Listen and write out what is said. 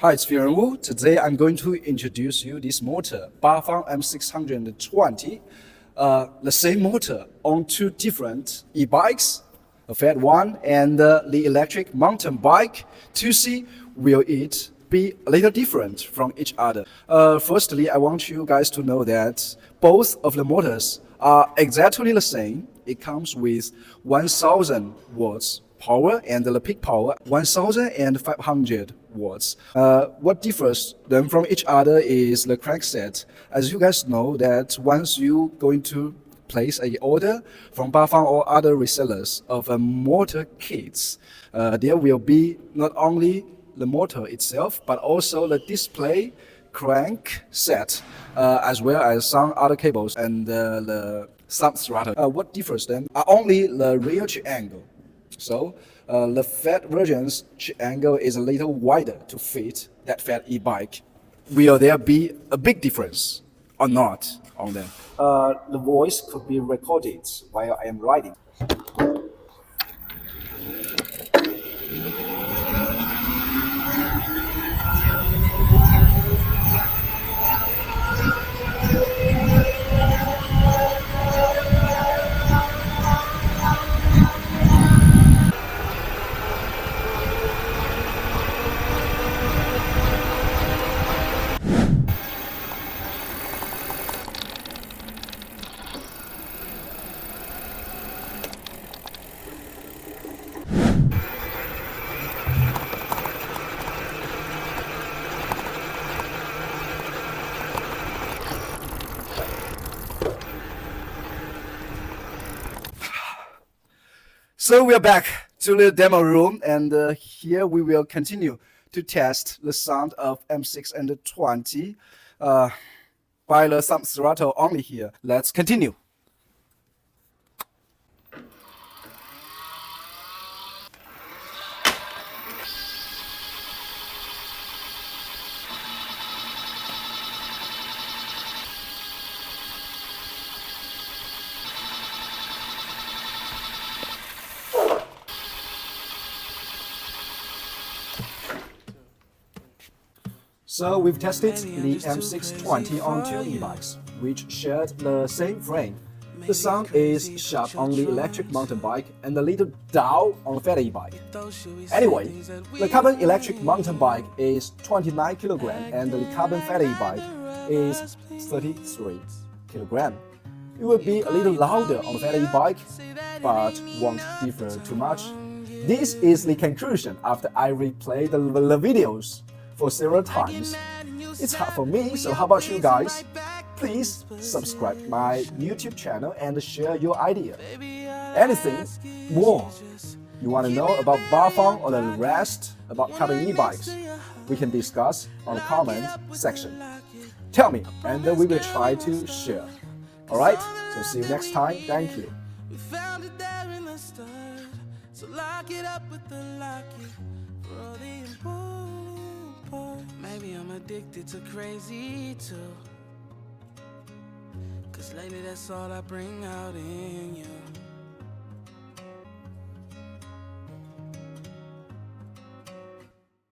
Hi, it's fironwoo. Today I'm going to introduce you this motor, Bafang M620. The same motor on two different e-bikes, a fat one and the electric mountain bike. To see will it be a little different from each other. Firstly, I want you guys to know that both of the motors are exactly the same. It comes with 1000 watts power and the peak power 1500 watts. What differs them from each other is the crankset. As you guys know that once you going to place a order from Bafang or other resellers of a motor kits, there will be not only the motor itself but also the display crank set, as well as some other cables and the thumb throttle. What differs them are only the rear angle. So the fat version's angle is a little wider to fit that fat e-bike. Will there be a big difference or not on them? The voice could be recorded while I am riding. So we are back to the demo room, and here we will continue to test the sound of M620 by the thumb throttle only here. Let's continue. So we've tested the M620 on two e-bikes, which shared the same frame. The sound is sharp on the electric mountain bike and a little dull on the fat e-bike. Anyway, the carbon electric mountain bike is 29 kg and the carbon fat e-bike is 33 kg. It will be a little louder on the fat e-bike, but won't differ too much. This is the conclusion after I replayed the videos for several times. It's hard for me, so how about you guys? Please subscribe my YouTube channel and share your idea. Anything more you want to know about Bafang or the rest about carbon e-bikes, we can discuss on the comment section. Tell me, and then we will try to share. Alright, so see you next time. Thank you. We found it there in the start, so lock it up with the locket for all the important part. Maybe I'm addicted to crazy too, 'cause lately that's all I bring out in you.